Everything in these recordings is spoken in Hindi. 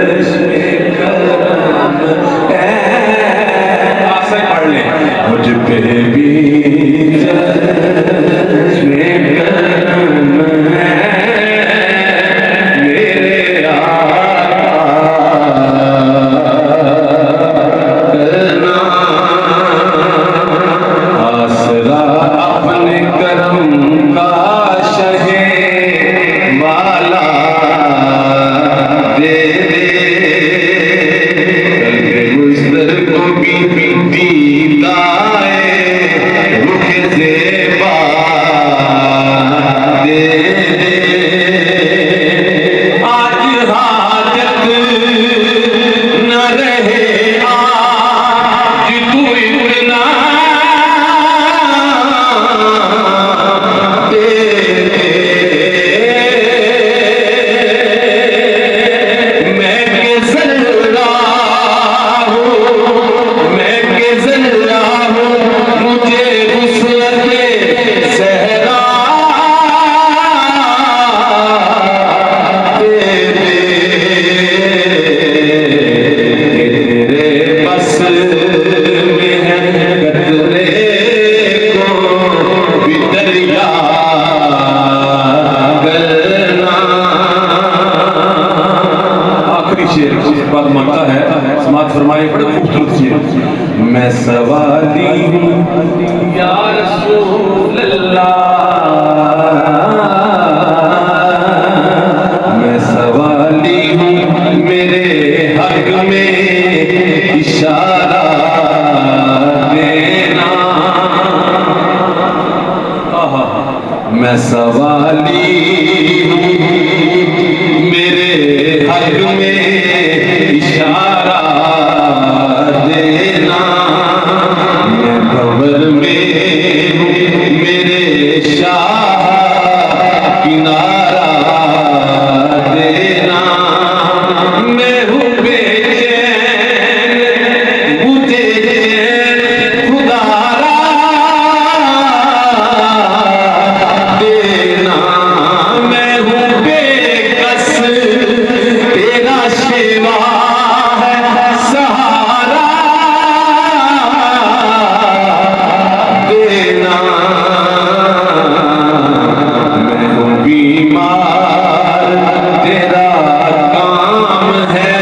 चश्मे करम है, ऐसे पढ़ ले, मुझ पे भी चश्मे करम है मेरे आका, आसरा अपने करम का शहे वाला दे दे, गुजर को भी दीदाए रुख ज़ेबा दे दे, आज हाजत न रहे आज तू इतना मैं सवाली हूँ या रसूल अल्लाह, मैं सवाली हूँ मेरे हक में इशारा देना, मैं सवाली हूँ मेरे हक में इशारा देना, मैं भंवर में हूँ मेरे शाह किनारा देना, मैं हूँ बेचैन मुझे खुदारा देना, मैं हूँ बेकस तेरा शेवा है सहारा देना, मैं हूँ बीमार तेरा काम है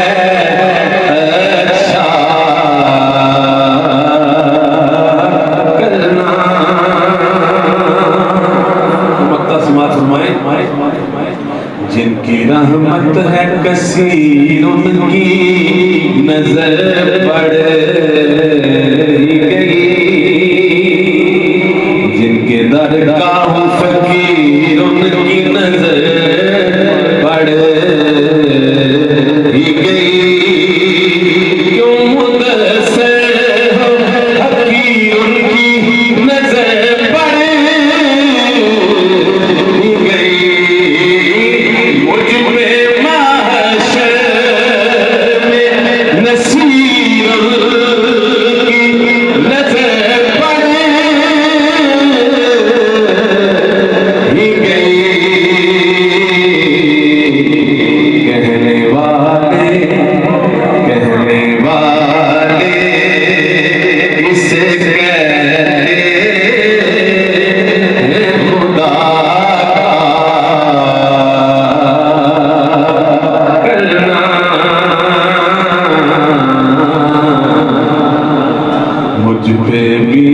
अच्छा करना, मक्ता समाज फरमाए, जिनकी रहमत है कसीर उनकी नजर पड़ गई, जिनके दरगाह हूँ फकीर उनकी नजर पड़ गई, क्यों मुदस्सिर हो फकीर उनकी नजर पड़ गई, मुझ पे महशर में नसीर की नजर पड़ ही गई, कहने वाले इसे कहते हैं खुदा का करना, मुझ पे भी